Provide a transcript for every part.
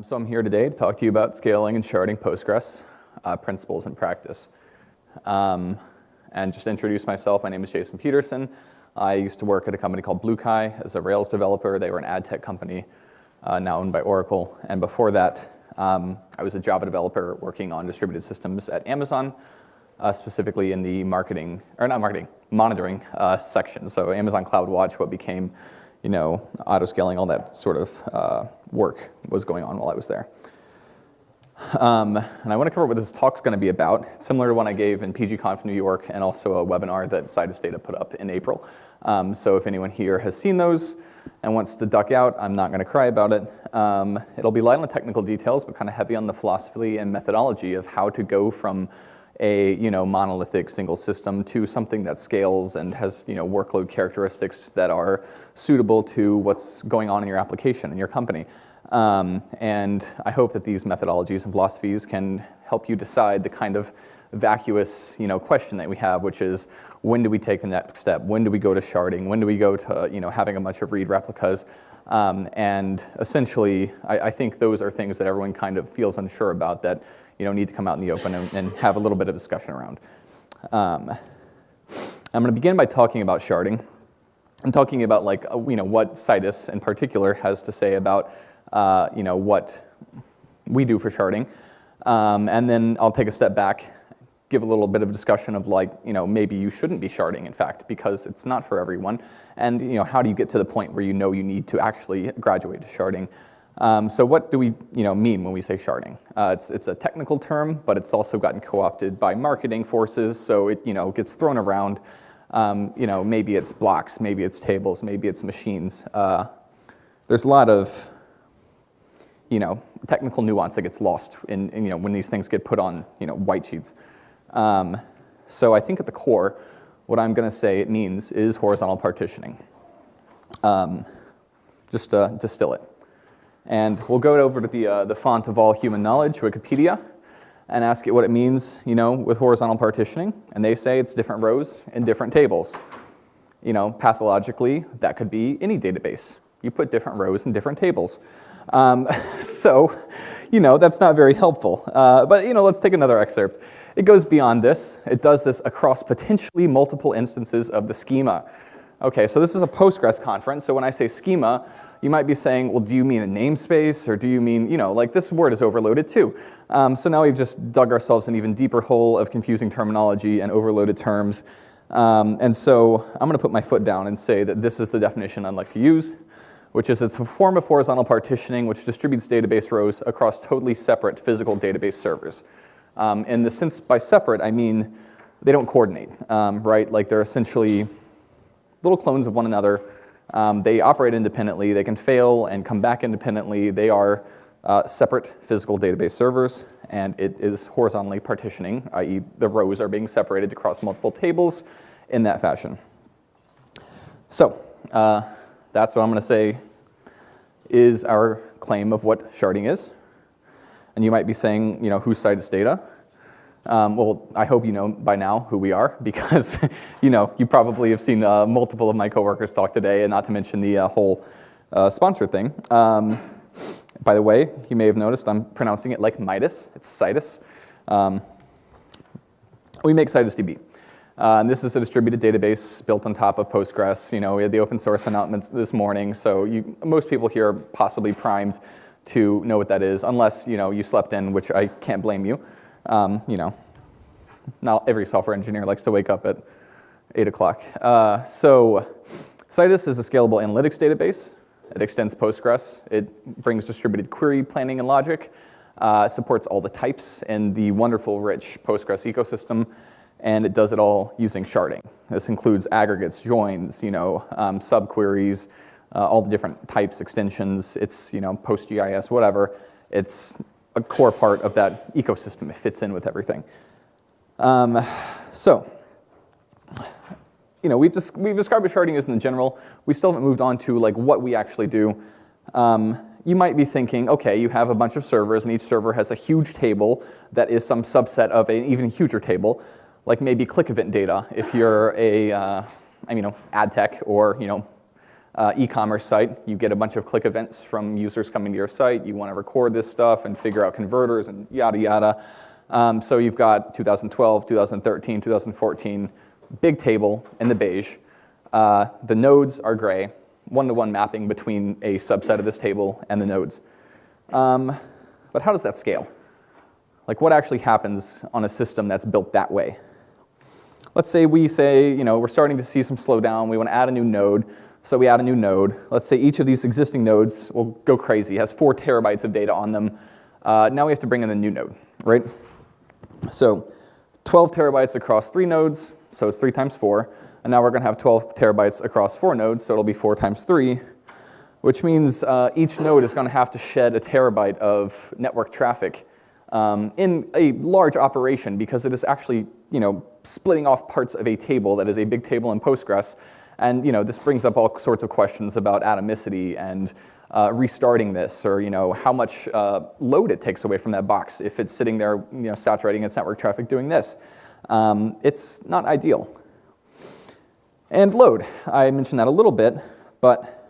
So I'm here today to talk to you about scaling and sharding Postgres principles in practice. And just to introduce myself, my name is Jason Petersen. I used to work at a company called BlueKai as a Rails developer. They were an ad tech company now owned by Oracle. And before that, I was a Java developer working on distributed systems at Amazon, specifically in the monitoring section. So Amazon CloudWatch, what became auto-scaling, all that sort of work was going on while I was there. And I want to cover what this talk's going to be about. It's similar to one I gave in PGConf New York and also a webinar that Citus Data put up in April. So if anyone here has seen those and wants to duck out, I'm not going to cry about it. It'll be light on the technical details, but kind of heavy on the philosophy and methodology of how to go from a monolithic single system to something that scales and has workload characteristics that are suitable to what's going on in your application in your company. And I hope that these methodologies and philosophies can help you decide the kind of vacuous question that we have, which is, when do we take the next step? When do we go to sharding? When do we go to having a bunch of read replicas? And essentially, I think those are things that everyone kind of feels unsure about that need to come out in the open and have a little bit of discussion around. I'm going to begin by talking about sharding and talking about what Citus in particular has to say about what we do for sharding, and then I'll take a step back, give a little bit of a discussion of maybe you shouldn't be sharding, in fact, because it's not for everyone, and how do you get to the point where you need to actually graduate to sharding. So what do we mean when we say sharding? It's a technical term, but it's also gotten co-opted by marketing forces, so it gets thrown around. Maybe it's blocks, maybe it's tables, maybe it's machines. There's a lot of technical nuance that gets lost in when these things get put on white sheets. So I think at the core, what I'm going to say it means is horizontal partitioning. Just to distill it. And we'll go over to the font of all human knowledge, Wikipedia, and ask it what it means, with horizontal partitioning. And they say it's different rows in different tables. Pathologically, that could be any database. You put different rows in different tables. So, that's not very helpful. But, let's take another excerpt. It goes beyond this. It does this across potentially multiple instances of the schema. Okay, so this is a Postgres conference. So when I say schema, you might be saying, well, do you mean a namespace, or do you mean, this word is overloaded too. So now we've just dug ourselves an even deeper hole of confusing terminology and overloaded terms. And so I'm going to put my foot down and say that this is the definition I'd like to use, which is it's a form of horizontal partitioning which distributes database rows across totally separate physical database servers. In the sense by separate, I mean they don't coordinate, right? Like they're essentially little clones of one another. They operate independently. They can fail and come back independently. They are separate physical database servers, and it is horizontally partitioning, i.e. the rows are being separated across multiple tables in that fashion. So that's what I'm going to say is our claim of what sharding is. And you might be saying, who's Citus Data? Well, I hope you know by now who we are, because you probably have seen multiple of my coworkers talk today, and not to mention the whole sponsor thing. By the way, you may have noticed I'm pronouncing it like Midas. It's Citus. We make Citus DB. And this is a distributed database built on top of Postgres. We had the open source announcements this morning, so most people here are possibly primed to know what that is, unless you slept in, which I can't blame you. Not every software engineer likes to wake up at 8 o'clock. So Citus is a scalable analytics database. It extends Postgres. It brings distributed query planning and logic. It supports all the types in the wonderful, rich Postgres ecosystem. And it does it all using sharding. This includes aggregates, joins, subqueries, all the different types, extensions. It's PostGIS, whatever. It's a core part of that ecosystem. It fits in with everything. So, we've described what sharding is in the general. We still haven't moved on to what we actually do. You might be thinking, okay, you have a bunch of servers, and each server has a huge table that is some subset of an even huger table, like maybe click event data if you're a ad tech or e-commerce site. You get a bunch of click events from users coming to your site. You want to record this stuff and figure out converters and yada, yada. So you've got 2012, 2013, 2014, big table in the beige. The nodes are gray, one-to-one mapping between a subset of this table and the nodes. But how does that scale? Like, what actually happens on a system that's built that way? Let's say we're starting to see some slowdown. We want to add a new node. So we add a new node. Let's say each of these existing nodes will go crazy, has 4 terabytes of data on them. Now we have to bring in a new node, right? So 12 terabytes across 3 nodes, so it's 3 times 4. And now we're going to have 12 terabytes across 4 nodes, so it'll be 4 times 3, which means each node is going to have to shed a terabyte of network traffic in a large operation, because it is actually splitting off parts of a table that is a big table in Postgres. And this brings up all sorts of questions about atomicity and restarting this, or how much load it takes away from that box if it's sitting there saturating its network traffic doing this. It's not ideal. And load, I mentioned that a little bit, but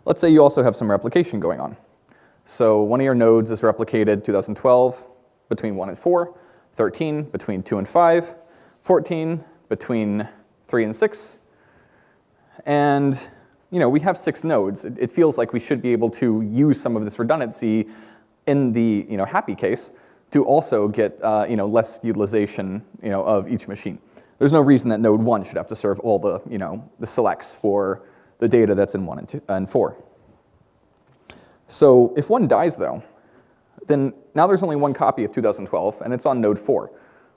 let's say you also have some replication going on. So one of your nodes is replicated 2012 between 1 and 4, 13 between 2 and 5, 14 between 3 and 6, and we have 6 nodes. It feels like we should be able to use some of this redundancy in the happy case to also get less utilization of each machine. There's no reason that node 1 should have to serve all the the selects for the data that's in 1 and 2 and 4. So if one dies though, then now there's only 1 copy of 2012 and it's on node 4.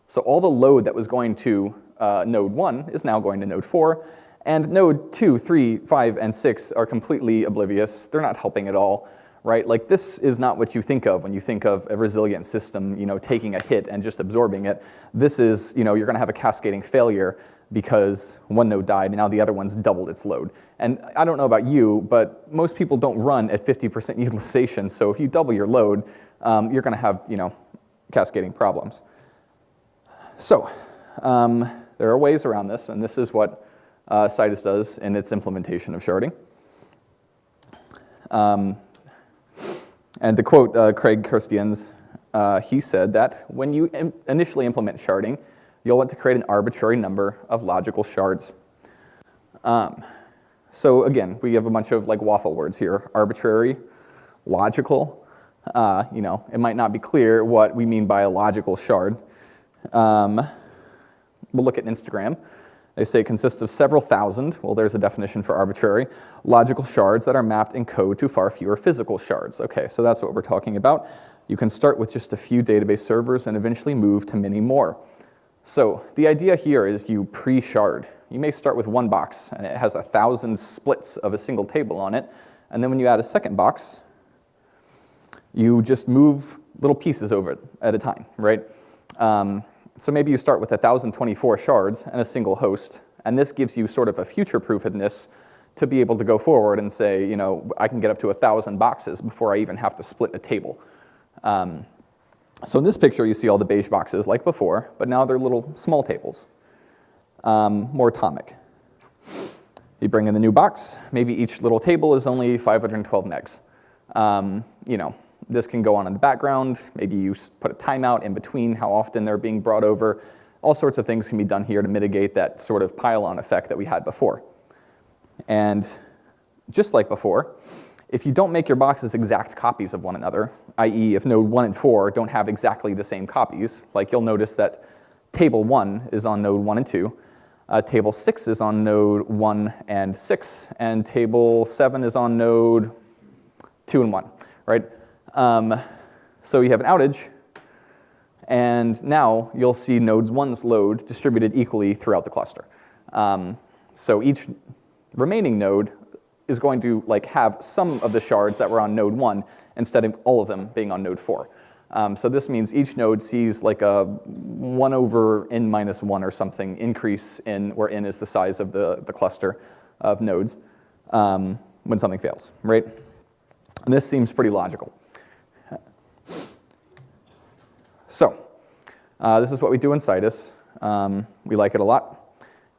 So all the load that was going to node 1 is now going to node 4, and node 2, 3, 5, and 6 are completely oblivious. They're not helping at all, right? Like, this is not what you think of when you think of a resilient system, taking a hit and just absorbing it. This is, you're going to have a cascading failure because one node died and now the other one's doubled its load. And I don't know about you, but most people don't run at 50% utilization. So if you double your load, you're going to have, cascading problems. So there are ways around this, and this is what Citus does in its implementation of sharding. And to quote Craig Kirstians, he said that when you initially implement sharding, you'll want to create an arbitrary number of logical shards. So again, we have a bunch of waffle words here: arbitrary, logical. It might not be clear what we mean by a logical shard. We'll look at Instagram. They say it consists of several thousand, well, there's a definition for arbitrary, logical shards that are mapped in code to far fewer physical shards. Okay, so that's what we're talking about. You can start with just a few database servers and eventually move to many more. So the idea here is you pre-shard. You may start with 1 box, and it has 1,000 splits of a single table on it. And then when you add a second box, you just move little pieces over it at a time, right? So maybe you start with 1,024 shards and a single host, and this gives you sort of a future-proofedness to be able to go forward and say, I can get up to 1,000 boxes before I even have to split a table. So in this picture, you see all the beige boxes like before, but now they're little small tables, more atomic. You bring in the new box. Maybe each little table is only 512 megs. This can go on in the background. Maybe you put a timeout in between how often they're being brought over. All sorts of things can be done here to mitigate that sort of pile-on effect that we had before. And just like before, if you don't make your boxes exact copies of one another, i.e. if node 1 and 4 don't have exactly the same copies, like you'll notice that table 1 is on node 1 and 2, table 6 is on node 1 and 6, and table 7 is on node 2 and 1, right? So you have an outage, and now you'll see node 1's load distributed equally throughout the cluster. So each remaining node is going to have some of the shards that were on node 1 instead of all of them being on node 4. So this means each node sees a 1 over n minus 1 or something increase in where n is the size of the cluster of nodes when something fails, right? And this seems pretty logical. So this is what we do in Citus. We like it a lot.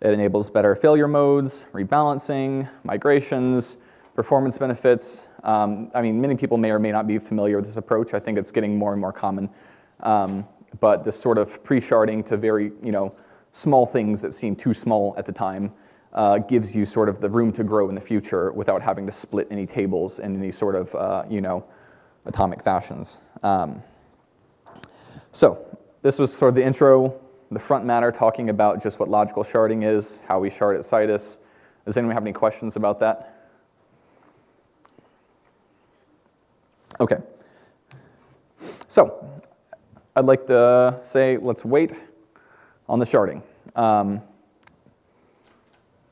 It enables better failure modes, rebalancing, migrations, performance benefits. I mean, many people may or may not be familiar with this approach. I think it's getting more and more common. But this sort of pre-sharding to very, small things that seem too small at the time gives you sort of the room to grow in the future without having to split any tables in any sort of, atomic fashions. So this was sort of the intro, the front matter, talking about just what logical sharding is, how we shard at Citus. Does anyone have any questions about that? Okay. So I'd like to say let's wait on the sharding.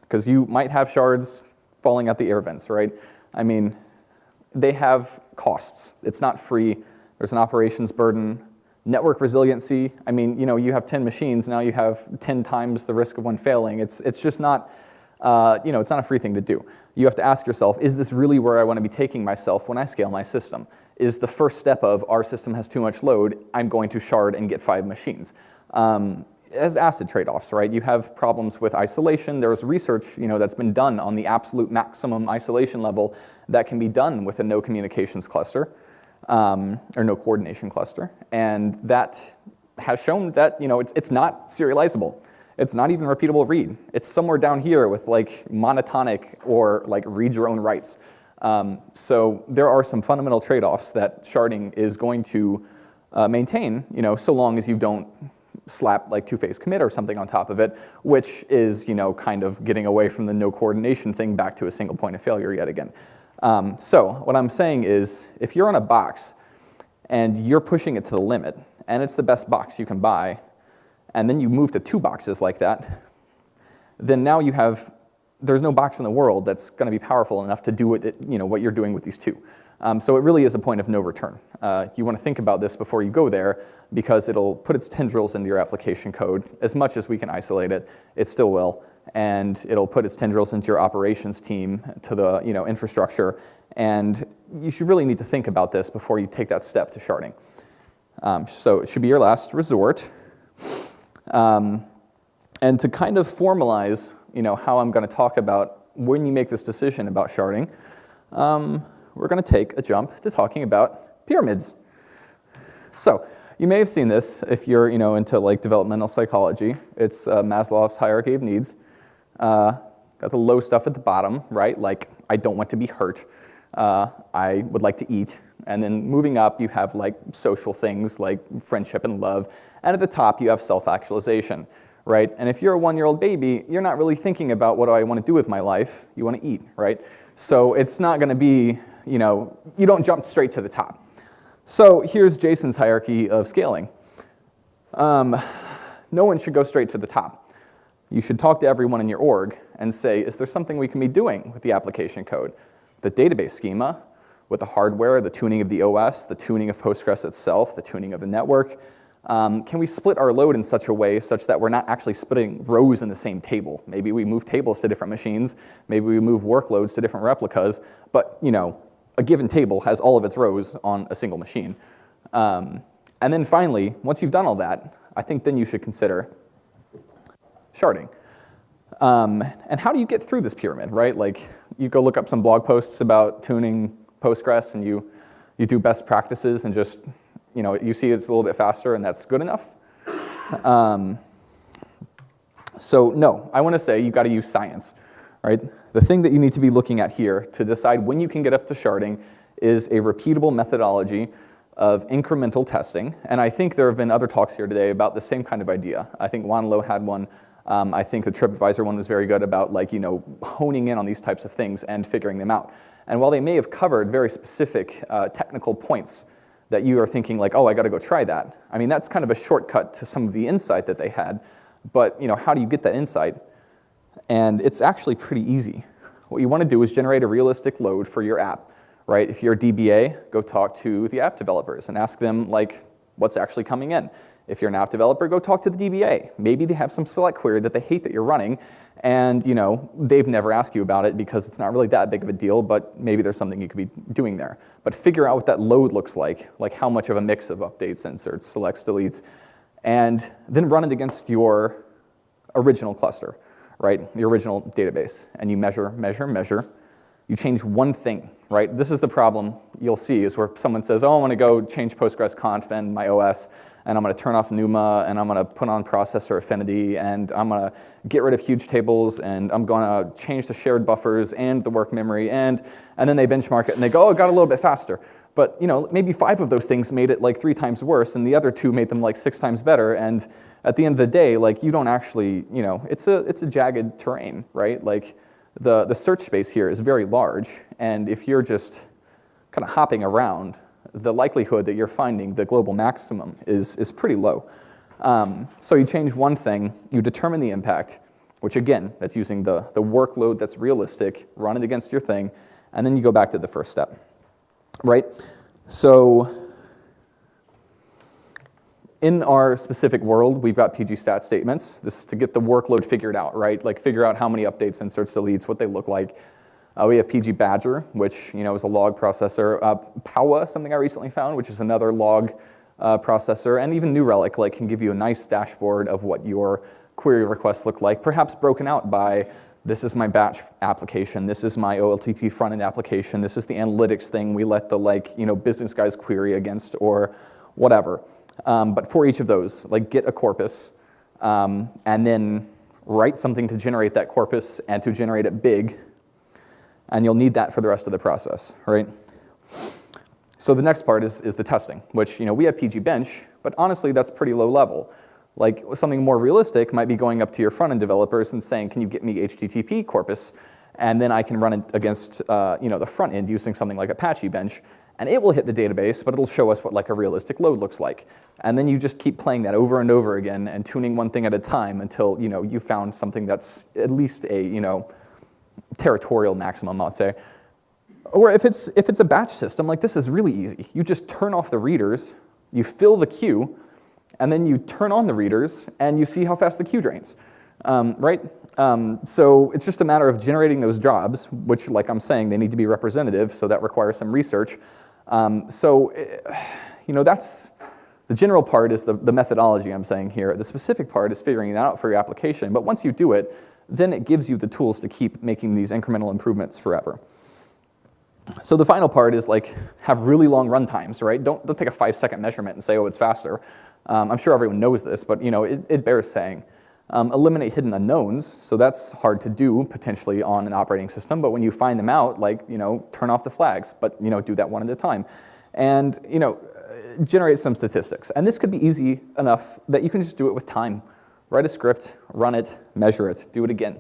Because you might have shards falling out the air vents, right? I mean, they have costs. It's not free. There's an operations burden. Network resiliency, I mean, you have 10 machines, now you have 10 times the risk of one failing. It's just not, it's not a free thing to do. You have to ask yourself, is this really where I want to be taking myself when I scale my system? Is the first step of our system has too much load, I'm going to shard and get 5 machines? As acid trade-offs, right? You have problems with isolation. There's research, that's been done on the absolute maximum isolation level that can be done with a no communications cluster. Or no coordination cluster, and that has shown that it's not serializable. It's not even repeatable read. It's somewhere down here with like monotonic or like read your own writes. So there are some fundamental trade-offs that sharding is going to maintain, so long as you don't slap like two-phase commit or something on top of it, which is kind of getting away from the no coordination thing back to a single point of failure yet again. So what I'm saying is, if you're on a box and you're pushing it to the limit, and it's the best box you can buy, and then you move to 2 boxes like that, then now there's no box in the world that's going to be powerful enough to do what you're doing with these 2. So it really is a point of no return. You want to think about this before you go there, because it'll put its tendrils into your application code. As much as we can isolate it, it still will. And it'll put its tendrils into your operations team, to the infrastructure, and you should really need to think about this before you take that step to sharding. So it should be your last resort. And to kind of formalize how I'm going to talk about when you make this decision about sharding, we're going to take a jump to talking about pyramids. So you may have seen this if you're into like developmental psychology. It's Maslow's hierarchy of needs. Got the low stuff at the bottom, right? Like, I don't want to be hurt. I would like to eat. And then moving up, you have like social things like friendship and love. And at the top, you have self-actualization, right? And if you're a 1-year-old baby, you're not really thinking about what do I want to do with my life. You want to eat, right? So it's not going to be, you don't jump straight to the top. So here's Jason's hierarchy of scaling. No one should go straight to the top. You should talk to everyone in your org and say, is there something we can be doing with the application code? The database schema, with the hardware, the tuning of the OS, the tuning of Postgres itself, the tuning of the network. Can we split our load in such a way such that we're not actually splitting rows in the same table? Maybe we move tables to different machines. Maybe we move workloads to different replicas. But a given table has all of its rows on a single machine. And then finally, once you've done all that, I think then you should consider sharding. And how do you get through this pyramid, right? Like, you go look up some blog posts about tuning Postgres, and you do best practices, and just, you see it's a little bit faster, and that's good enough. So no, I want to say you've got to use science, right? The thing that you need to be looking at here to decide when you can get up to sharding is a repeatable methodology of incremental testing. And I think there have been other talks here today about the same kind of idea. I think Juan Lo had one. I think the TripAdvisor one was very good about honing in on these types of things and figuring them out. And while they may have covered very specific technical points that you are thinking like, oh, I got to go try that. I mean, that's kind of a shortcut to some of the insight that they had. But how do you get that insight? And it's actually pretty easy. What you want to do is generate a realistic load for your app, right? If you're a DBA, go talk to the app developers and ask them what's actually coming in. If you're an app developer, go talk to the DBA. Maybe they have some select query that they hate that you're running, and they've never asked you about it because it's not really that big of a deal, but maybe there's something you could be doing there. But figure out what that load looks like how much of a mix of updates, inserts, selects, deletes, and then run it against your original cluster, right? The original database. And you measure, measure, measure. You change one thing, right? This is the problem you'll see is where someone says, oh, I want to go change PostgreSQL and my OS, and I'm going to turn off NUMA, and I'm going to put on processor affinity, and I'm going to get rid of huge tables, and I'm going to change the shared buffers and the work memory, and then they benchmark it, and they go, oh, it got a little bit faster. But you know, maybe 5 of those things made it like 3 times worse, and the other 2 made them like 6 times better. And at the end of the day, like you don't actually, you know, it's a jagged terrain, right? Like the search space here is very large, and if you're just kind of hopping around, the likelihood that you're finding the global maximum is pretty low. So you change one thing, you determine the impact, which again, that's using the workload that's realistic, run it against your thing, and then you go back to the first step. Right? So in our specific world, we've got pgstat statements. This is to get the workload figured out, right? Like figure out how many updates, inserts, deletes, what they look like. We have pgbadger, which you know is a log processor. Powa, something I recently found, which is another log processor. And even New Relic like, can give you a nice dashboard of what your query requests look like, perhaps broken out by this is my batch application, this is my OLTP front-end application, this is the analytics thing we let the business guys query against or whatever. But for each of those, like get a corpus and then write something to generate that corpus and to generate it big, and you'll need that for the rest of the process, right? So the next part is the testing, which we have pgbench, but honestly that's pretty low level. Like something more realistic might be going up to your front-end developers and saying, can you get me HTTP corpus? And then I can run it against the front end using something like Apache Bench, and it will hit the database, but it'll show us what like a realistic load looks like. And then you just keep playing that over and over again and tuning one thing at a time until you found something that's at least a territorial maximum, I'll say. Or if it's a batch system, like this is really easy. You just turn off the readers, you fill the queue, and then you turn on the readers, and you see how fast the queue drains, right? So it's just a matter of generating those jobs, which, like I'm saying, they need to be representative, so that requires some research. That's the general part is the methodology I'm saying here. The specific part is figuring that out for your application, but once you do it, then it gives you the tools to keep making these incremental improvements forever. So the final part is like have really long run times, right? Don't take a 5-second measurement and say, oh, it's faster. I'm sure everyone knows this, but it bears saying. Eliminate hidden unknowns, so that's hard to do potentially on an operating system, but when you find them out, like turn off the flags, but do that one at a time. And generate some statistics. And this could be easy enough that you can just do it with time. Write a script, run it, measure it, do it again,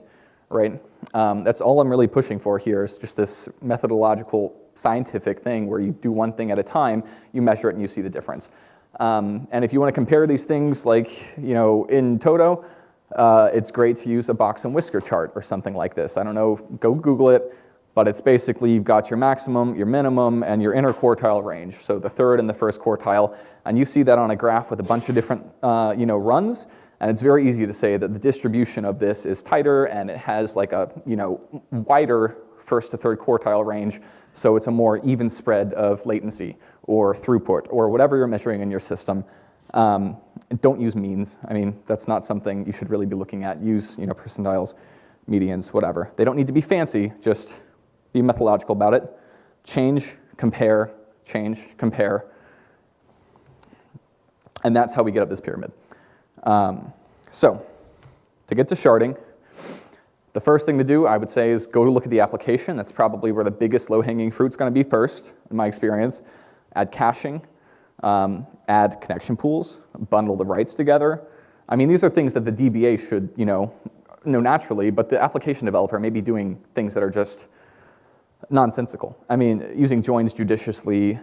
right? That's all I'm really pushing for here is just this methodological scientific thing where you do one thing at a time, you measure it, and you see the difference. And if you want to compare these things like, in Toto, it's great to use a box and whisker chart or something like this. I don't know, go Google it, but it's basically you've got your maximum, your minimum, and your inner quartile range. So the third and the first quartile, and you see that on a graph with a bunch of different, runs. And it's very easy to say that the distribution of this is tighter and it has like a wider first to third quartile range, so it's a more even spread of latency or throughput or whatever you're measuring in your system. Don't use means. I mean, that's not something you should really be looking at. Use percentiles, medians, whatever. They don't need to be fancy, just be methodological about it. Change, compare, and that's how we get up this pyramid. So, to get to sharding, the first thing to do, I would say, is go to look at the application. That's probably where the biggest low-hanging fruit's going to be first, in my experience. Add caching, add connection pools, bundle the writes together. I mean, these are things that the DBA should, know naturally, but the application developer may be doing things that are just nonsensical. I mean, using joins judiciously,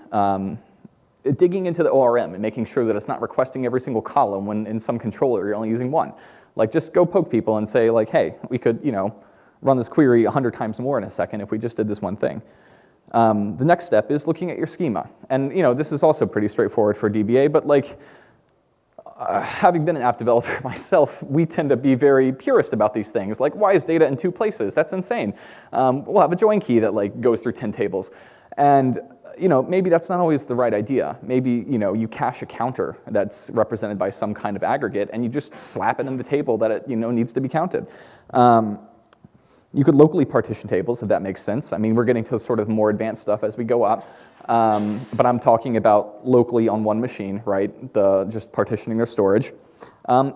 digging into the ORM and making sure that it's not requesting every single column when in some controller you're only using one. Like just go poke people and say like, hey, we could run this query 100 times more in a second if we just did this one thing. The next step is looking at your schema. And this is also pretty straightforward for DBA, but like having been an app developer myself, we tend to be very purist about these things. Like why is data in 2 places? That's insane. We'll have a join key that like goes through 10 tables. And maybe that's not always the right idea. Maybe you cache a counter that's represented by some kind of aggregate, and you just slap it in the table that it needs to be counted. You could locally partition tables, if that makes sense. I mean, we're getting to sort of more advanced stuff as we go up, but I'm talking about locally on one machine, right? Just partitioning their storage.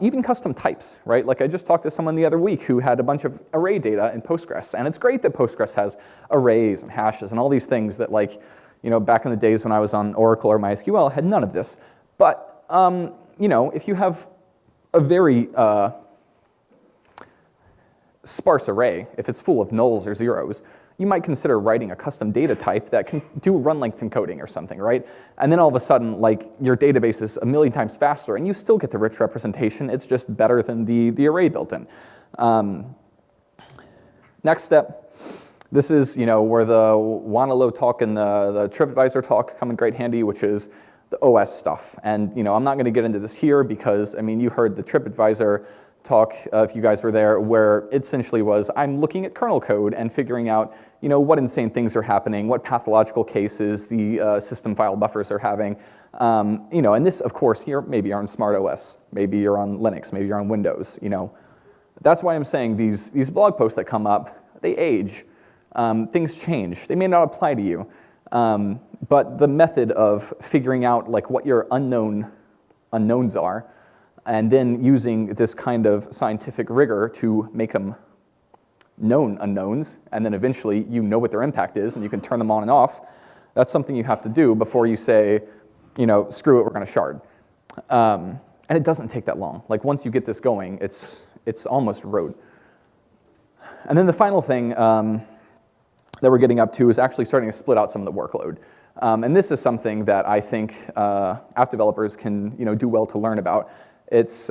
Even custom types, right? Like I just talked to someone the other week who had a bunch of array data in Postgres, and it's great that Postgres has arrays and hashes and all these things that, like, back in the days when I was on Oracle or MySQL, had none of this. But if you have a very sparse array, if it's full of nulls or zeros, you might consider writing a custom data type that can do run length encoding or something, right? And then all of a sudden, like, your database is a million times faster, and you still get the rich representation. It's just better than the array built in. Next step, this is where the Wanalo talk and the TripAdvisor talk come in great handy, which is the OS stuff. And I'm not going to get into this here because, I mean, you heard the TripAdvisor talk, if you guys were there, where it essentially was, I'm looking at kernel code and figuring out, what insane things are happening, what pathological cases the system file buffers are having. And this, of course, maybe you're on Smart OS, maybe you're on Linux, maybe you're on Windows, That's why I'm saying these blog posts that come up, they age. Things change. They may not apply to you. But the method of figuring out, like, what your unknowns are, and then using this kind of scientific rigor to make them known unknowns, and then eventually what their impact is, and you can turn them on and off, that's something you have to do before you say, screw it, we're going to shard. And it doesn't take that long. Like, once you get this going, it's almost rote. And then the final thing that we're getting up to is actually starting to split out some of the workload. And this is something that I think app developers can do well to learn about. It's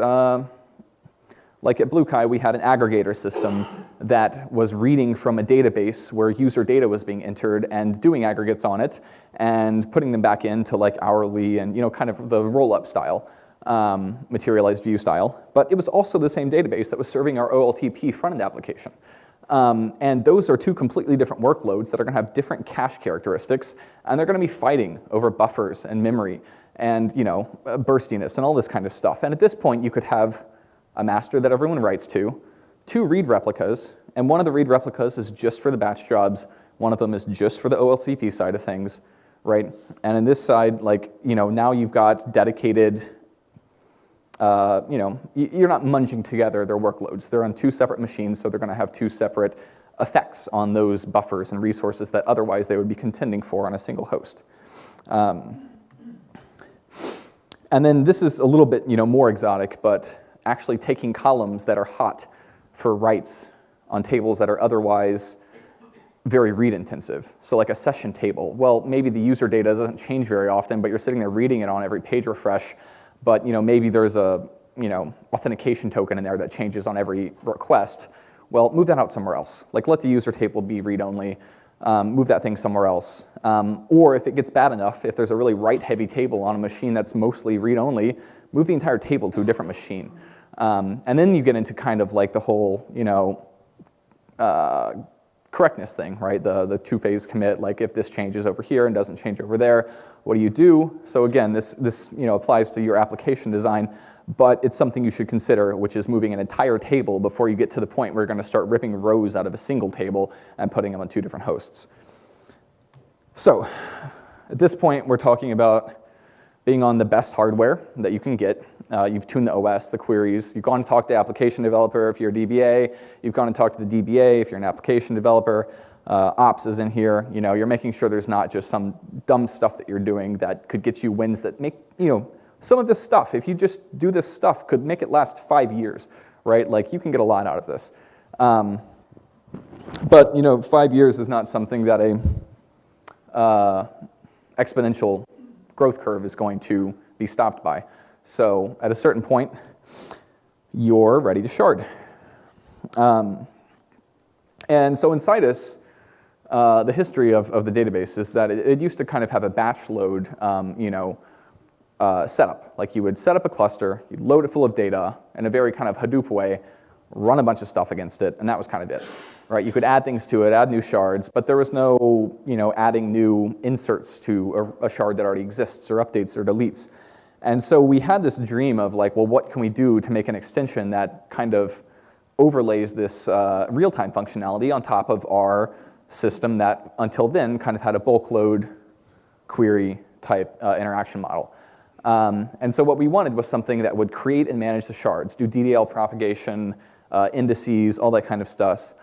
like at BlueKai, we had an aggregator system that was reading from a database where user data was being entered and doing aggregates on it and putting them back into, like, hourly and kind of the roll-up style, materialized view style. But it was also the same database that was serving our OLTP front-end application. And those are two completely different workloads that are going to have different cache characteristics, and they're going to be fighting over buffers and memory and burstiness and all this kind of stuff. And at this point, you could have a master that everyone writes to, two read replicas, and one of the read replicas is just for the batch jobs. One of them is just for the OLTP side of things, right? And in this side, like, now you've got dedicated, you're not munging together their workloads. They're on two separate machines, so they're going to have two separate effects on those buffers and resources that otherwise they would be contending for on a single host. And then this is a little bit, more exotic, but actually taking columns that are hot for writes on tables that are otherwise very read intensive. So like a session table. Well, maybe the user data doesn't change very often, but you're sitting there reading it on every page refresh. But maybe there's a authentication token in there that changes on every request. Well, move that out somewhere else. Like, let the user table be read-only. Move that thing somewhere else. Or if it gets bad enough, if there's a really write-heavy table on a machine that's mostly read-only, move the entire table to a different machine. And then you get into kind of like the whole, correctness thing, right? The two-phase commit, like if this changes over here and doesn't change over there, what do you do? So again, this applies to your application design, but it's something you should consider, which is moving an entire table before you get to the point where you're going to start ripping rows out of a single table and putting them on two different hosts. So at this point, we're talking about being on the best hardware that you can get. You've tuned the OS, the queries. You've gone and talked to the application developer if you're a DBA. You've gone and talked to the DBA if you're an application developer. Ops is in here. You're making sure there's not just some dumb stuff that you're doing that could get you wins that make, some of this stuff, if you just do this stuff, could make it last 5 years, right? Like, you can get a lot out of this. But 5 years is not something that a exponential growth curve is going to be stopped by. So at a certain point, you're ready to shard. And so in Citus, the history of the database is that it used to kind of have a batch load, setup. Like, you would set up a cluster, you'd load it full of data in a very kind of Hadoop way, run a bunch of stuff against it, and that was kind of it. right? You could add things to it, add new shards, but there was no, adding new inserts to a shard that already exists, or updates or deletes. And so we had this dream of like, well, what can we do to make an extension that kind of overlays this real-time functionality on top of our system that until then kind of had a bulk load query type interaction model. And so what we wanted was something that would create and manage the shards, do DDL propagation, indices, all that kind of stuff.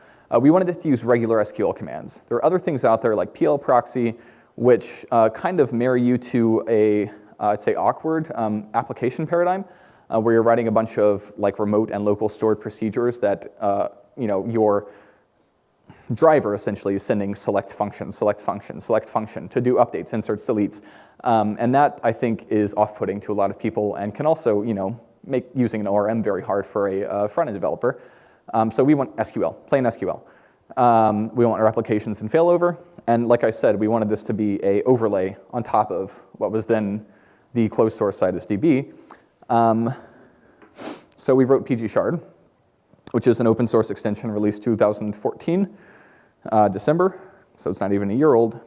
We wanted it to use regular SQL commands. There are other things out there like PL proxy, which kind of marry you to a, I'd say, awkward application paradigm, where you're writing a bunch of like remote and local stored procedures that your driver essentially is sending select function, select function, select function to do updates, inserts, deletes. And that, I think, is off-putting to a lot of people and can also, make using an ORM very hard for a front-end developer. So we want SQL, plain SQL. We want replications and failover. And like I said, we wanted this to be an overlay on top of what was then the closed source Citus DB. So we wrote PGShard, which is an open source extension released 2014, December, so it's not even a year old.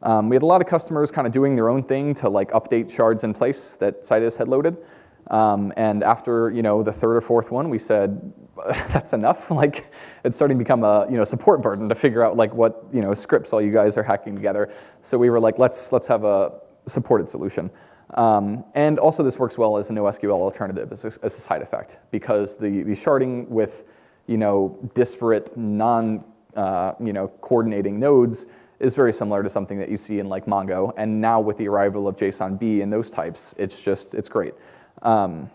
We had a lot of customers kind of doing their own thing to like update shards in place that Citus had loaded. And after the third or fourth one, we said, that's enough. Like it's starting to become a support burden to figure out like what scripts all you guys are hacking together. So we were like, let's have a supported solution. And also this works well as a NoSQL alternative as a side effect, because the sharding with disparate coordinating nodes is very similar to something that you see in like Mongo. And now with the arrival of JSON-B and those types, it's great. So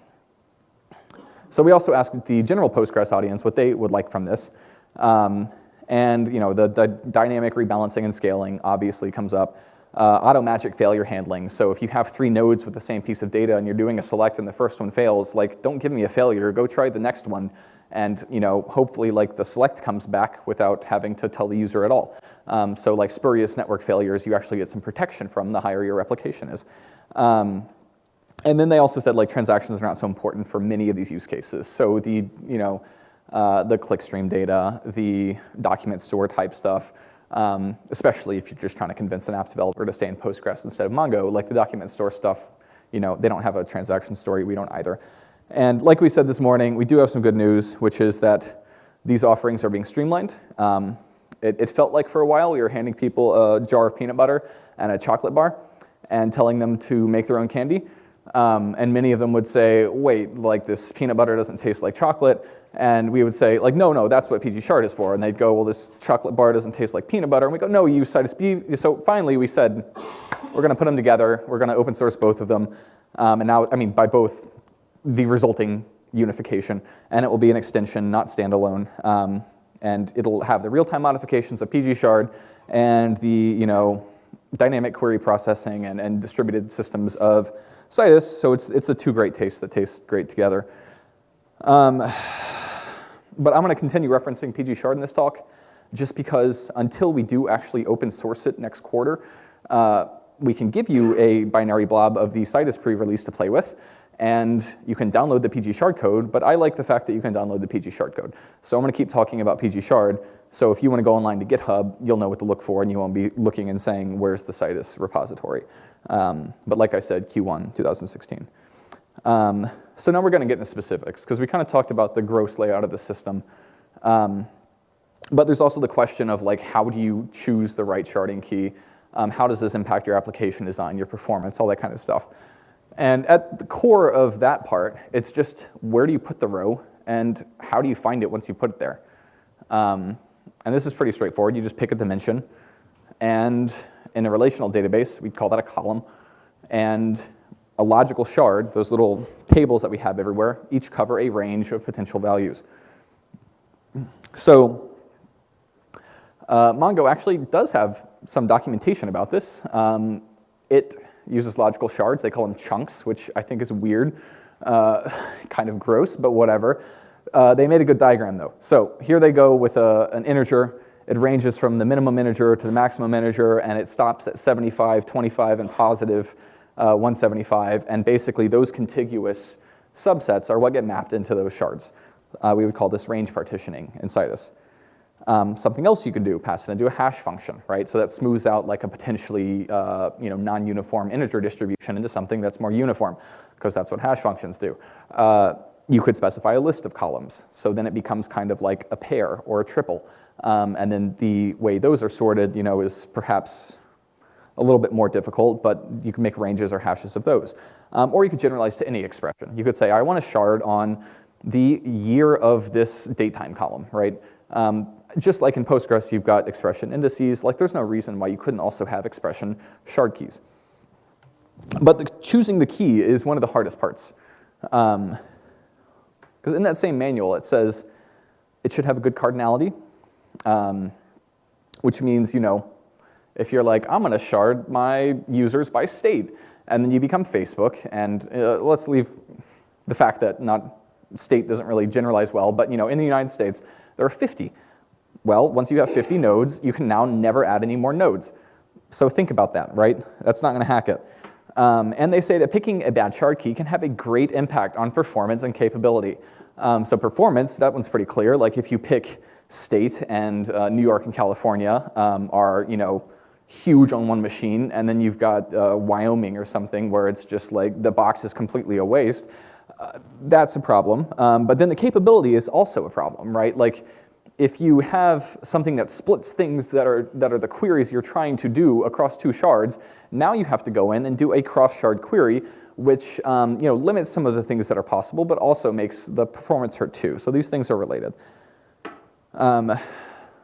we also asked the general Postgres audience what they would like from this. And the dynamic rebalancing and scaling obviously comes up. Auto magic failure handling. So if you have 3 nodes with the same piece of data and you're doing a select and the first one fails, like don't give me a failure, go try the next one. And hopefully like the select comes back without having to tell the user at all. So like spurious network failures, you actually get some protection from the higher your replication is. And then they also said like transactions are not so important for many of these use cases. So the clickstream data, the document store type stuff, especially if you're just trying to convince an app developer to stay in Postgres instead of Mongo, like the document store stuff, they don't have a transaction story, we don't either. And like we said this morning, we do have some good news, which is that these offerings are being streamlined. It felt like for a while we were handing people a jar of peanut butter and a chocolate bar and telling them to make their own candy. And many of them would say, wait, like this peanut butter doesn't taste like chocolate. And we would say, like, no, that's what PGShard is for. And they'd go, well, this chocolate bar doesn't taste like peanut butter. And we go, no, you use Citus B. So finally we said, we're going to put them together. We're going to open source both of them. And now, by both, the resulting unification. And it will be an extension, not standalone. And it'll have the real-time modifications of PGShard and the dynamic query processing and distributed systems of Citus. So it's the two great tastes that taste great together. But I'm going to continue referencing PGShard in this talk, just because until we do actually open source it next quarter, we can give you a binary blob of the Citus pre-release to play with, and you can download the PGShard code, but I like the fact that you can download the PGShard code. So I'm going to keep talking about PGShard, so if you want to go online to GitHub, you'll know what to look for, and you won't be looking and saying, where's the Citus repository? But like I said, Q1 2016. So now we're going to get into specifics, because we kind of talked about the gross layout of the system. But there's also the question of like, how do you choose the right sharding key? How does this impact your application design, your performance, all that kind of stuff? And at the core of that part, it's just where do you put the row, and how do you find it once you put it there? And this is pretty straightforward. You just pick a dimension, and in a relational database, we'd call that a column. And a logical shard, those little tables that we have everywhere, each cover a range of potential values. So Mongo actually does have some documentation about this. It uses logical shards. They call them chunks, which I think is weird, kind of gross, but whatever. They made a good diagram, though. So here they go with an integer. It ranges from the minimum integer to the maximum integer, and it stops at 75, 25, and positive 175. And basically, those contiguous subsets are what get mapped into those shards. We would call this range partitioning in Citus. Something else you can do, pass it into a hash function, right? So that smooths out like a potentially non-uniform integer distribution into something that's more uniform, because that's what hash functions do. You could specify a list of columns, so then it becomes kind of like a pair or a triple. And then the way those are sorted, is perhaps a little bit more difficult, but you can make ranges or hashes of those. Or you could generalize to any expression. You could say, I want to shard on the year of this datetime column, right? Just like in Postgres, you've got expression indices. Like, there's no reason why you couldn't also have expression shard keys. But choosing the key is one of the hardest parts. Because in that same manual, it says it should have a good cardinality, which means, if you're like, I'm going to shard my users by state, and then you become Facebook, and let's leave the fact that state doesn't really generalize well, but in the United States, there are 50. Well, once you have 50 nodes, you can now never add any more nodes. So think about that, right? That's not going to hack it. And they say that picking a bad shard key can have a great impact on performance and capability. So performance, that one's pretty clear. Like if you pick state and New York and California are huge on one machine, and then you've got Wyoming or something where it's just like the box is completely a waste, that's a problem. But then the capability is also a problem, right? Like if you have something that splits things that are the queries you're trying to do across two shards, now you have to go in and do a cross-shard query, which limits some of the things that are possible, but also makes the performance hurt too. So these things are related.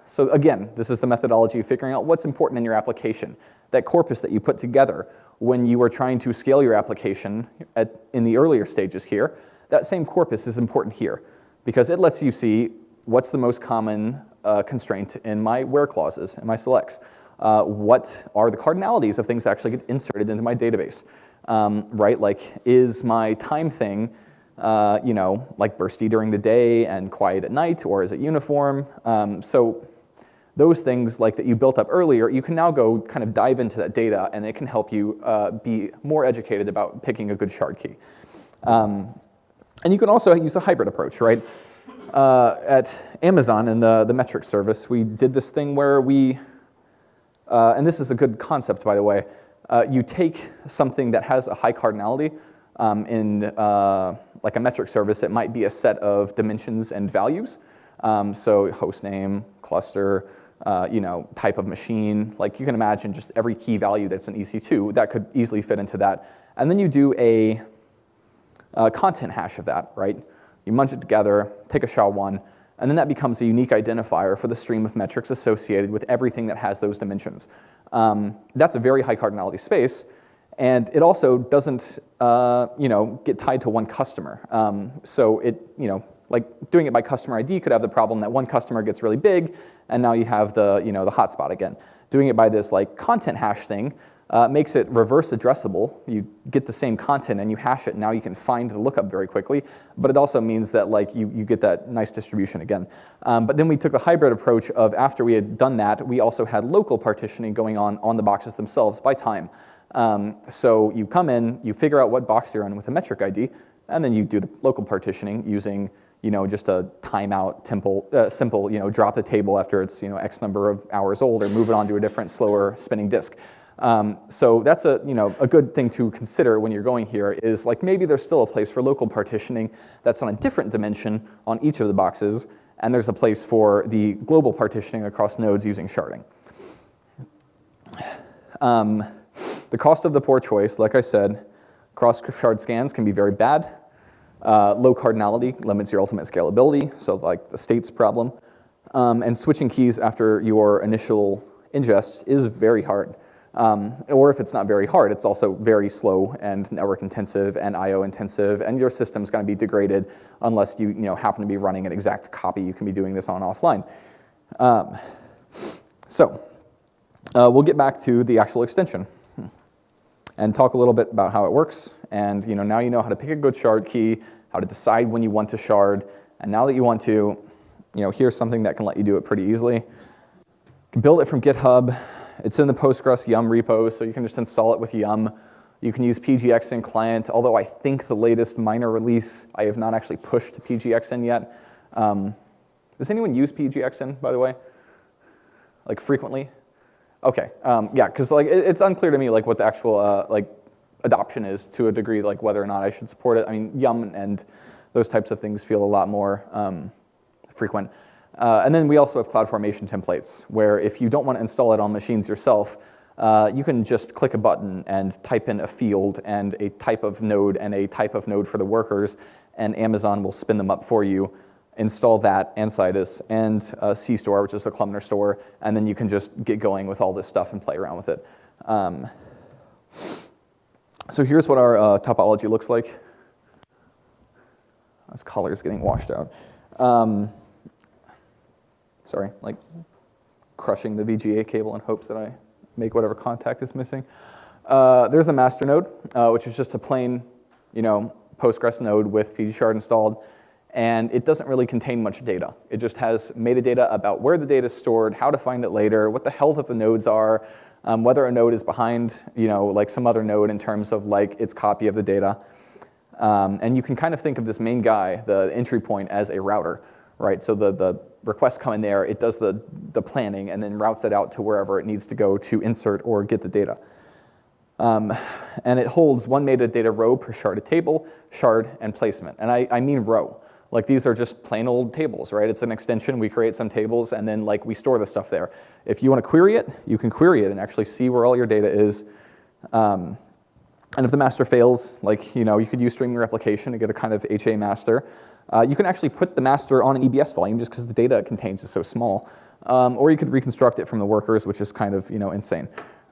So again, this is the methodology of figuring out what's important in your application. That corpus that you put together when you are trying to scale your application in the earlier stages here, that same corpus is important here because it lets you see what's the most common constraint in my where clauses, in my selects. What are the cardinalities of things that actually get inserted into my database, right? Like, is my time thing, like bursty during the day and quiet at night, or is it uniform? So those things like that you built up earlier, you can now go kind of dive into that data, and it can help you be more educated about picking a good shard key. And you can also use a hybrid approach, right? At Amazon in the metric service, we did this thing where we, and this is a good concept, by the way, you take something that has a high cardinality in like a metric service. It might be a set of dimensions and values. So host name, cluster, type of machine. Like you can imagine just every key value that's in EC2, that could easily fit into that. And then you do a content hash of that, right? You munch it together, take a SHA-1, and then that becomes a unique identifier for the stream of metrics associated with everything that has those dimensions. That's a very high cardinality space, and it also doesn't, get tied to one customer. So it, like doing it by customer ID could have the problem that one customer gets really big, and now you have the, the hotspot again. Doing it by this like content hash thing makes it reverse addressable. You get the same content and you hash it, and now you can find the lookup very quickly, but it also means that like you get that nice distribution again. But then we took the hybrid approach of after we had done that, we also had local partitioning going on the boxes themselves by time. So you come in, you figure out what box you're in with a metric ID, and then you do the local partitioning using just a timeout simple, drop the table after it's, X number of hours old, or move it onto a different, slower spinning disk. So that's a good thing to consider when you're going here is like maybe there's still a place for local partitioning that's on a different dimension on each of the boxes, and there's a place for the global partitioning across nodes using sharding. The cost of the poor choice, like I said, cross-shard scans can be very bad. Low cardinality limits your ultimate scalability, so like the state's problem. And switching keys after your initial ingest is very hard. Or if it's not very hard, it's also very slow and network intensive and IO intensive, and your system's going to be degraded unless you happen to be running an exact copy. You can be doing this on offline. We'll get back to the actual extension and talk a little bit about how it works. And now you know how to pick a good shard key, how to decide when you want to shard, and now that you want to, here's something that can let you do it pretty easily. You can build it from GitHub. It's in the Postgres Yum repo, so you can just install it with Yum. You can use PGXN client, although I think the latest minor release, I have not actually pushed to PGXN yet. Does anyone use pgxn, by the way? Like frequently? Okay, yeah, because like it's unclear to me like what the actual like adoption is to a degree, like whether or not I should support it. I mean, yum and those types of things feel a lot more frequent. And then we also have CloudFormation templates, where if you don't want to install it on machines yourself, you can just click a button and type in a field and a type of node and a type of node for the workers, and Amazon will spin them up for you. Install that and Citus and CStore, which is the columnar store, and then you can just get going with all this stuff and play around with it. So here's what our topology looks like. This color is getting washed out. Sorry, like crushing the VGA cable in hopes that I make whatever contact is missing. There's the master node, which is just a plain, Postgres node with pgshard installed. And it doesn't really contain much data. It just has metadata about where the data is stored, how to find it later, what the health of the nodes are, whether a node is behind, like some other node in terms of like its copy of the data. And you can kind of think of this main guy, the entry point, as a router, right? So the requests come in there, it does the planning, and then routes it out to wherever it needs to go to insert or get the data. And it holds one metadata row per sharded table, shard, and placement. And I mean row. Like these are just plain old tables, right? It's an extension. We create some tables, and then like we store the stuff there. If you want to query it, you can query it and actually see where all your data is. And if the master fails, like you could use streaming replication to get a kind of HA master. You can actually put the master on an EBS volume just because the data it contains is so small. Or you could reconstruct it from the workers, which is kind of insane.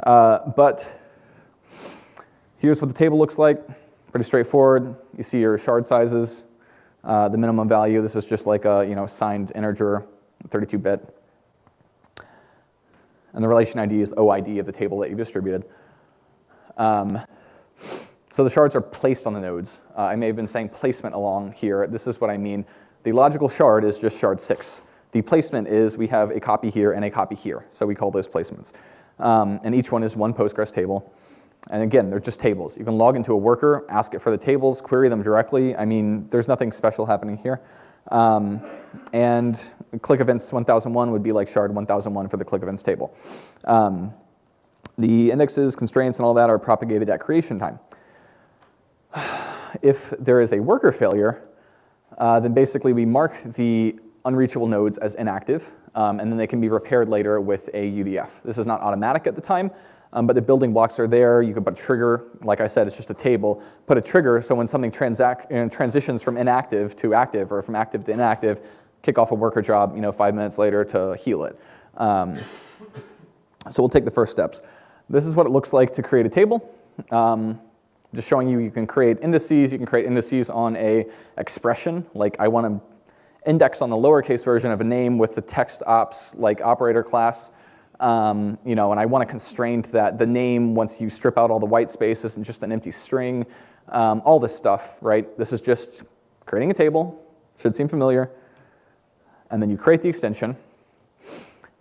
But here's what the table looks like. Pretty straightforward. You see your shard sizes. The minimum value, this is just like a signed integer, 32-bit. And the relation ID is the OID of the table that you've distributed. So the shards are placed on the nodes. I may have been saying placement along here. This is what I mean. The logical shard is just shard 6. The placement is we have a copy here and a copy here. So we call those placements. And each one is one Postgres table. And again, they're just tables. You can log into a worker, ask it for the tables, query them directly. I mean, there's nothing special happening here. And click events 1001 would be like shard 1001 for the click events table. The indexes, constraints, and all that are propagated at creation time. If there is a worker failure, then basically we mark the unreachable nodes as inactive, and then they can be repaired later with a UDF. This is not automatic at the time. But the building blocks are there. You can put a trigger. Like I said, it's just a table. Put a trigger so when something transitions from inactive to active or from active to inactive, kick off a worker job 5 minutes later to heal it. So we'll take the first steps. This is what it looks like to create a table. Just showing you can create indices. You can create indices on a expression. Like I want to index on the lowercase version of a name with the text ops like operator class. And I want to constrain that the name, once you strip out all the white space, isn't just an empty string. All this stuff, right? This is just creating a table. Should seem familiar. And then you create the extension.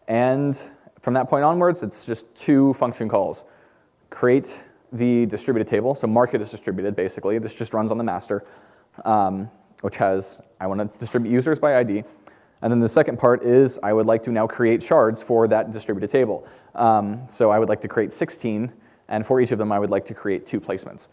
And from that point onwards, it's just 2 function calls. Create the distributed table. So mark it as distributed, basically. This just runs on the master, which has, I want to distribute users by ID. And then the second part is I would like to now create shards for that distributed table. So I would like to create 16, and for each of them I would like to create 2 placements.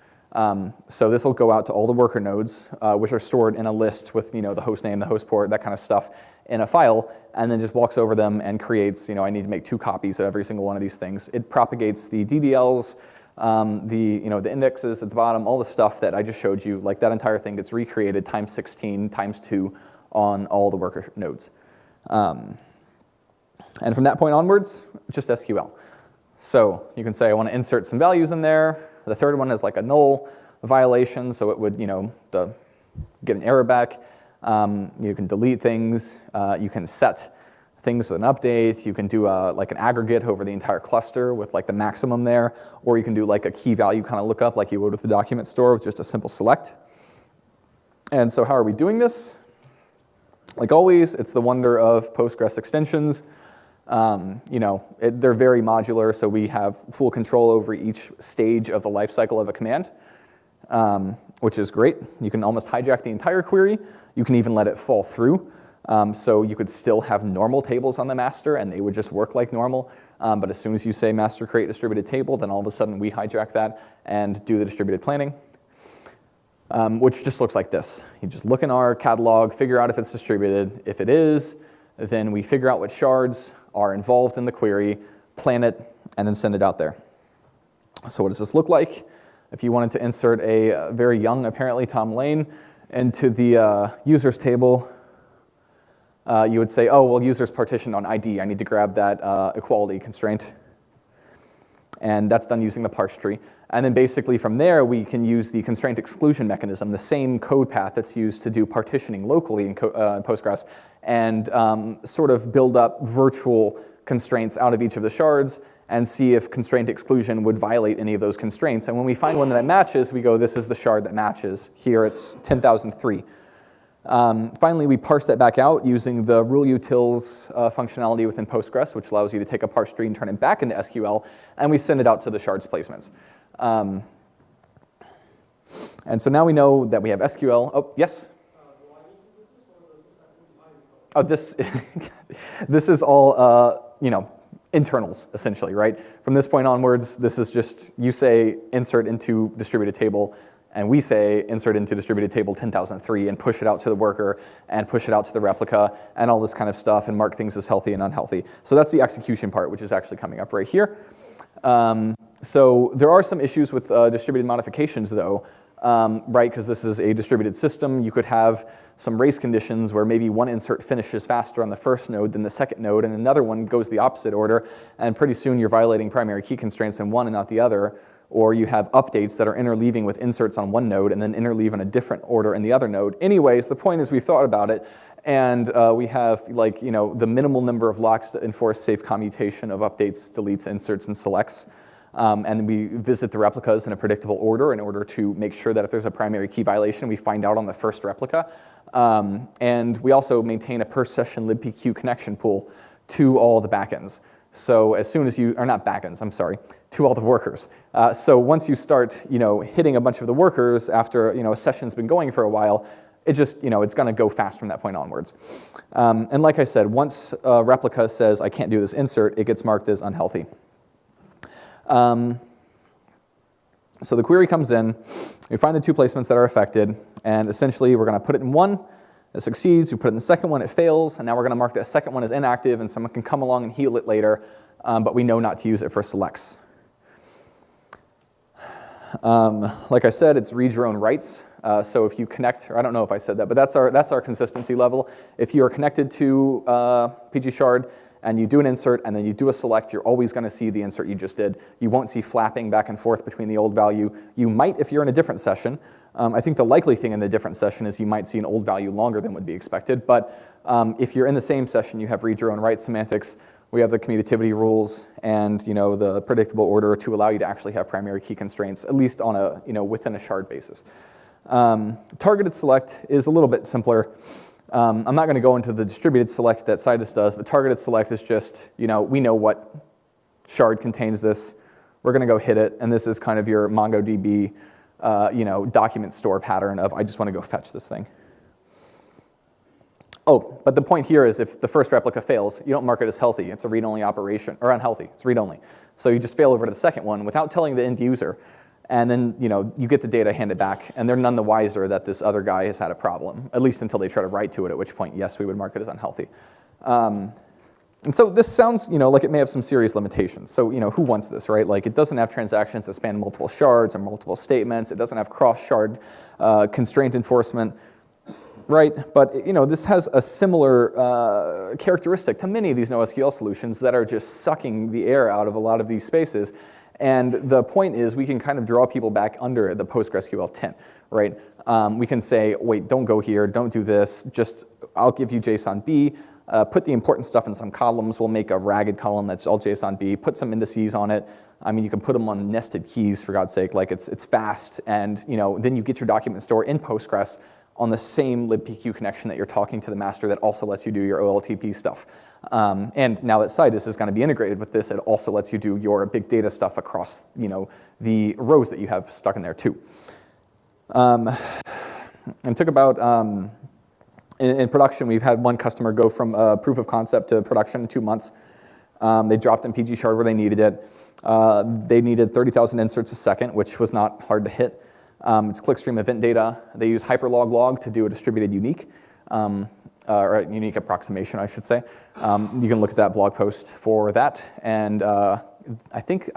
So this will go out to all the worker nodes, which are stored in a list with the host name, the host port, that kind of stuff in a file, and then just walks over them and creates, I need to make 2 copies of every single one of these things. It propagates the DDLs, the indexes at the bottom, all the stuff that I just showed you, like that entire thing gets recreated times 16 times 2 on all the worker nodes. And from that point onwards, just SQL. So you can say I want to insert some values in there. The third one is like a null violation, so it would get an error back. You can delete things. You can set things with an update. You can do like an aggregate over the entire cluster with like the maximum there, or you can do like a key value kind of lookup like you would with the document store with just a simple select. And so how are we doing this? Like always, it's the wonder of Postgres extensions. They're very modular, so we have full control over each stage of the lifecycle of a command, which is great. You can almost hijack the entire query. You can even let it fall through. So you could still have normal tables on the master, and they would just work like normal. But as soon as you say master create distributed table, then all of a sudden we hijack that and do the distributed planning, which just looks like this. You just look in our catalog, figure out if it's distributed. If it is, then we figure out what shards are involved in the query, plan it, and then send it out there. So what does this look like? If you wanted to insert a very young, apparently, Tom Lane into the users table, you would say, oh, well, users partitioned on ID. I need to grab that equality constraint. And that's done using the parse tree. And then basically from there, we can use the constraint exclusion mechanism, the same code path that's used to do partitioning locally in Postgres, and sort of build up virtual constraints out of each of the shards and see if constraint exclusion would violate any of those constraints. And when we find one that matches, we go, this is the shard that matches. Here it's 10,003. Finally, we parse that back out using the rule utils functionality within Postgres, which allows you to take a parse tree and turn it back into SQL, and we send it out to the shards placements. And so now we know that we have SQL. Oh, yes? Oh, this is all internals, essentially, right? From this point onwards, this is just, you say insert into distributed table, and we say insert into distributed table 10,003 and push it out to the worker and push it out to the replica and all this kind of stuff and mark things as healthy and unhealthy. So that's the execution part, which is actually coming up right here. So there are some issues with distributed modifications, though, right? Because this is a distributed system. You could have some race conditions where maybe one insert finishes faster on the first node than the second node, and another one goes the opposite order, and pretty soon you're violating primary key constraints in one and not the other. Or you have updates that are interleaving with inserts on one node and then interleave in a different order in the other node. Anyways, the point is we've thought about it, and we have the minimal number of locks to enforce safe commutation of updates, deletes, inserts, and selects. And we visit the replicas in a predictable order in order to make sure that if there's a primary key violation, we find out on the first replica. And we also maintain a per session libpq connection pool to all the backends. So as soon as you, or not backends, I'm sorry, to all the workers. So once you start, hitting a bunch of the workers after, a session's been going for a while, it just, it's going to go fast from that point onwards. And like I said, once a replica says, I can't do this insert, it gets marked as unhealthy. So the query comes in, we find the two placements that are affected, and essentially we're going to put it in one. It succeeds, we put it in the second one, it fails, and now we're going to mark that second one as inactive, and someone can come along and heal it later, but we know not to use it for selects. Like I said, it's read your own rights. So if you connect, or I don't know if I said that, but that's our consistency level. If you are connected to PG shard and you do an insert and then you do a select, you're always going to see the insert you just did. You won't see flapping back and forth between the old value. You might if you're in a different session. I think the likely thing in the different session is you might see an old value longer than would be expected. But if you're in the same session, you have read your own rights semantics. We have the commutativity rules and the predictable order to allow you to actually have primary key constraints, at least on a within a shard basis. Targeted select is a little bit simpler. I'm not going to go into the distributed select that Citus does, but targeted select is just, we know what shard contains this. We're going to go hit it, and this is kind of your MongoDB document store pattern of I just want to go fetch this thing. Oh, but the point here is if the first replica fails, you don't mark it as healthy. It's a read-only operation, or unhealthy. It's read-only. So you just fail over to the second one without telling the end user. And then you get the data handed back, and they're none the wiser that this other guy has had a problem, at least until they try to write to it, at which point, yes, we would mark it as unhealthy. And so this sounds like it may have some serious limitations. So who wants this, right? Like it doesn't have transactions that span multiple shards or multiple statements. It doesn't have cross-shard constraint enforcement, right? But this has a similar characteristic to many of these NoSQL solutions that are just sucking the air out of a lot of these spaces. And the point is we can kind of draw people back under the PostgreSQL tent, right? We can say, wait, don't go here, don't do this, just I'll give you JSON B, put the important stuff in some columns, we'll make a ragged column that's all JSON B, put some indices on it. I mean, you can put them on nested keys, for God's sake, like it's fast, and then you get your document store in Postgres on the same libpq connection that you're talking to the master that also lets you do your OLTP stuff. And now that Citus is going to be integrated with this, it also lets you do your big data stuff across the rows that you have stuck in there too. It took about In production, we've had one customer go from proof of concept to production in 2 months. They dropped in PG Shard where they needed it. They needed 30,000 inserts a second, which was not hard to hit. It's clickstream event data. They use hyperlog log to do a distributed unique, or a unique approximation, I should say. You can look at that blog post for that. And I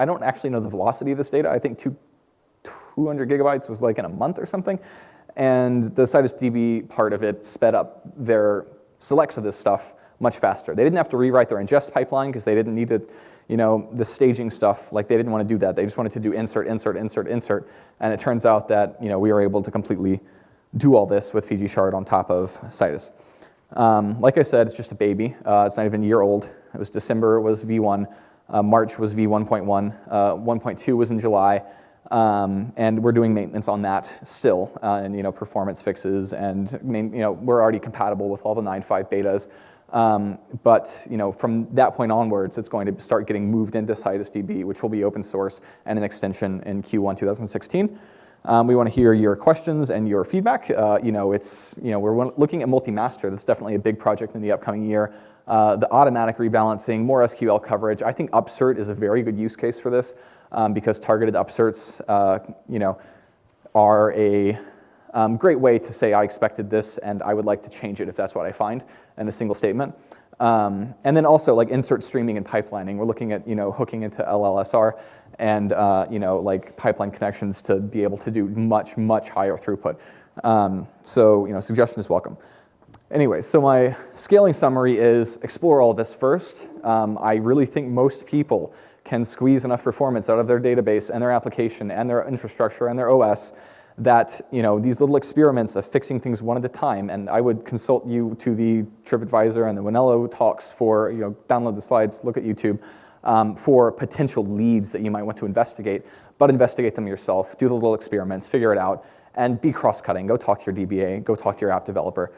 don't actually know the velocity of this data. I think 200 gigabytes was like in a month or something. And the Citus DB part of it sped up their selects of this stuff much faster. They didn't have to rewrite their ingest pipeline because they didn't need to, the staging stuff. Like they didn't want to do that. They just wanted to do insert, insert, insert, insert. And it turns out that we were able to completely do all this with PG Shard on top of Citus. Like I said, it's just a baby. It's not even a year old. It was December was V1. March was V1.1. 1.2 was in July. And we're doing maintenance on that still, and performance fixes, and we're already compatible with all the 9.5 betas. But from that point onwards, it's going to start getting moved into Citus DB, which will be open source and an extension in Q1 2016. We want to hear your questions and your feedback. We're looking at multi-master. That's definitely a big project in the upcoming year. The automatic rebalancing, more SQL coverage. I think upsert is a very good use case for this. Because targeted upserts, are a great way to say, I expected this, and I would like to change it if that's what I find in a single statement. And then also like insert streaming and pipelining. We're looking at hooking into LLSR and like pipeline connections to be able to do much, much higher throughput. So suggestion is welcome. Anyway, so my scaling summary is explore all this first. I really think most people can squeeze enough performance out of their database and their application and their infrastructure and their OS that these little experiments of fixing things one at a time, and I would consult you to the TripAdvisor and the Winello talks for, download the slides, look at YouTube, for potential leads that you might want to investigate, but investigate them yourself, do the little experiments, figure it out, and be cross-cutting. Go talk to your DBA, go talk to your app developer.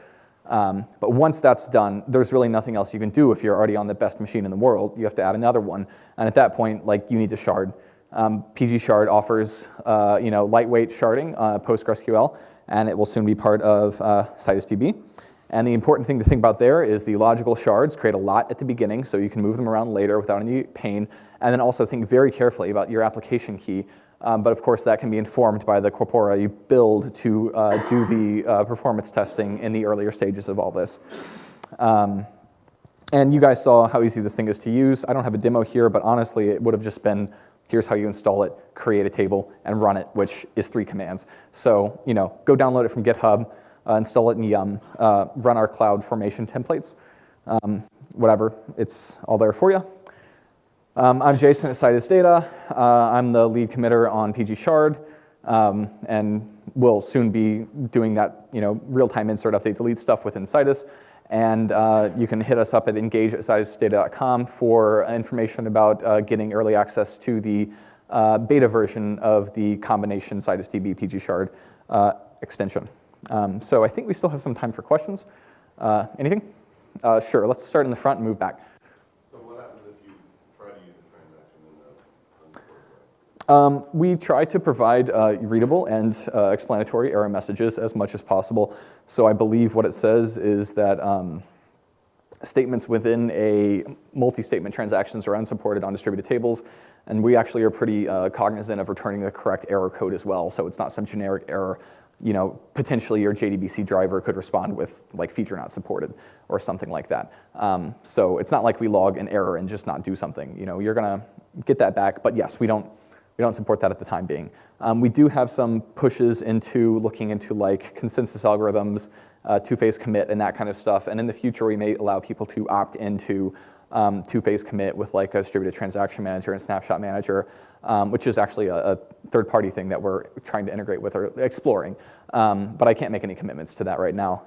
But once that's done, there's really nothing else you can do if you're already on the best machine in the world. You have to add another one. And at that point, you need to shard. PG Shard offers, lightweight sharding, PostgreSQL, and it will soon be part of Citus DB. And the important thing to think about there is the logical shards create a lot at the beginning, so you can move them around later without any pain. And then also think very carefully about your application key. But of course, that can be informed by the corpora you build to do the performance testing in the earlier stages of all this. And you guys saw how easy this thing is to use. I don't have a demo here, but honestly, it would have just been, here's how you install it, create a table, and run it, which is 3 commands. So go download it from GitHub, install it in Yum, run our cloud formation templates, whatever. It's all there for you. I'm Jason at Citus Data. I'm the lead committer on PG Shard, and will soon be doing that real-time insert, update, delete stuff within Citus. And you can hit us up at engage@citusdata.com for information about getting early access to the beta version of the combination Citus DB PG Shard extension. So I think we still have some time for questions. Anything? Sure, let's start in the front and move back. We try to provide readable and explanatory error messages as much as possible. So I believe what it says is that statements within a multi-statement transactions are unsupported on distributed tables. And we actually are pretty cognizant of returning the correct error code as well. So it's not some generic error. Potentially your JDBC driver could respond with feature not supported or something like that. So it's not like we log an error and just not do something. You're going to get that back. But yes, we don't support that at the time being. We do have some pushes into looking into consensus algorithms, two-phase commit, and that kind of stuff. And in the future, we may allow people to opt into two-phase commit with a distributed transaction manager and snapshot manager, which is actually a third-party thing that we're trying to integrate with or exploring. But I can't make any commitments to that right now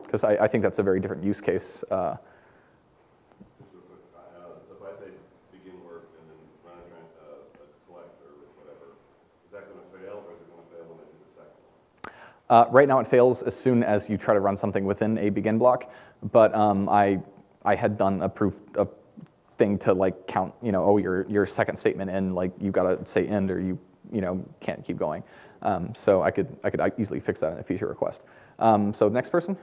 because I think that's a very different use case. Right now it fails as soon as you try to run something within a begin block, but I had done a proof thing to count, your second statement in, you've got to say end or you can't keep going. So I could easily fix that in a feature request. So next person.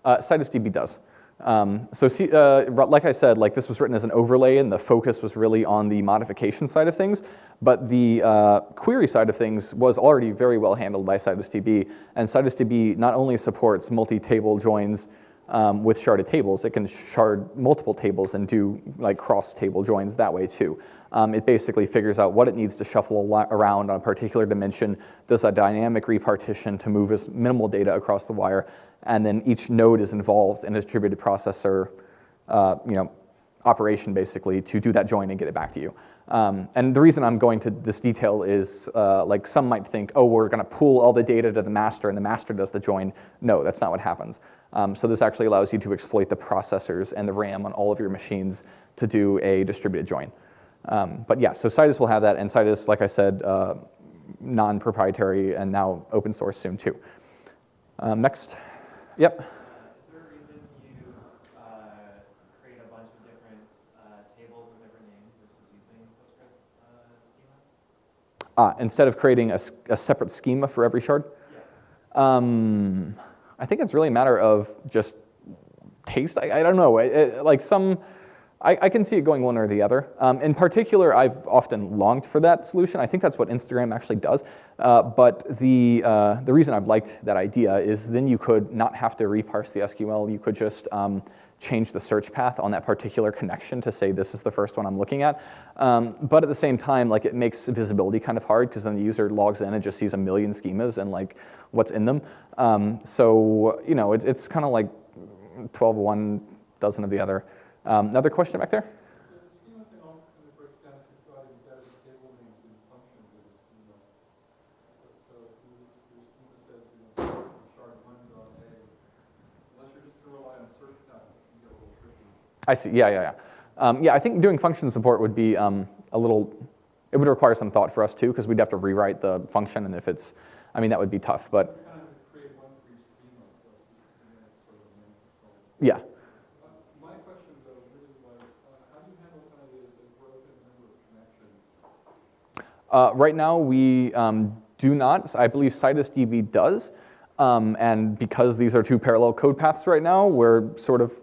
Citus DB does. Like I said, like this was written as an overlay and the focus was really on the modification side of things, but the query side of things was already very well handled by Citus DB, and Citus DB not only supports multi-table joins with sharded tables, it can shard multiple tables and do like cross-table joins that way too. It basically figures out what it needs to shuffle around on a particular dimension, does a dynamic repartition to move as minimal data across the wire, and then each node is involved in a distributed processor operation basically to do that join and get it back to you. And the reason I'm going to this detail is like some might think, oh, we're going to pool all the data to the master and the master does the join. No, that's not what happens. So this actually allows you to exploit the processors and the RAM on all of your machines to do a distributed join. But yeah, so Citus will have that, and Citus, like I said, non-proprietary and now open source soon too. Next. Yep. Is there a reason you create a bunch of different tables with different names versus using Postgres schemas? Instead of creating a separate schema for every shard? Yeah. I think it's really a matter of just taste. I don't know. I can see it going one or the other. In particular, I've often longed for that solution. I think that's what Instagram actually does. But the reason I've liked that idea is then you could not have to reparse the SQL. You could just change the search path on that particular connection to say this is the first one I'm looking at. But at the same time, like it makes visibility kind of hard because then the user logs in and just sees a million schemas and like what's in them. So you know, it's kind of like 12 of one, dozen of the other. Another question back there? The schema thing also kind of breaks down if you've got embedded table names in functions with a schema. So if your schema says, shard1.a, unless you're just going to rely on a search path, it can get a little tricky. I see, yeah. Yeah, I think doing function support would be it would require some thought for us too, because we'd have to rewrite the function, and if it's, I mean, that would be tough, but. Kind of create one for each schema, so it's sort of a main control. Yeah. Right now, we do not. I believe Citus DB does. And because these are two parallel code paths right now, we're sort of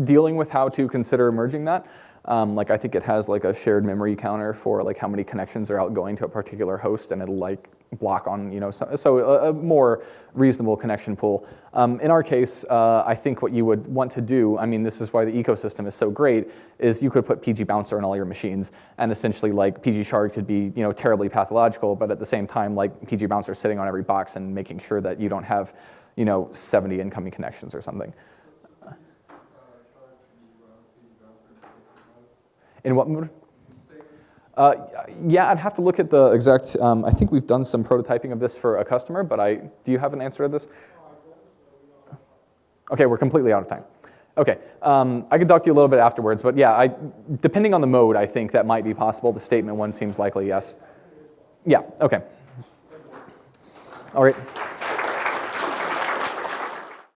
dealing with how to consider merging that. Like I think it has like a shared memory counter for like how many connections are outgoing to a particular host, and it'll like block on, you know, so a more reasonable connection pool. In our case, I think what you would want to do, I mean, this is why the ecosystem is so great, is you could put PG Bouncer on all your machines, and essentially like PG Shard could be, you know, terribly pathological, but at the same time, like PG Bouncer sitting on every box and making sure that you don't have, you know, 70 incoming connections or something. In what mode? Yeah, I'd have to look at the exact, I think we've done some prototyping of this for a customer, but do you have an answer to this? Okay, we're completely out of time. Okay, I could talk to you a little bit afterwards, but yeah, depending on the mode, I think that might be possible. The statement one seems likely, yes. Yeah, okay. All right.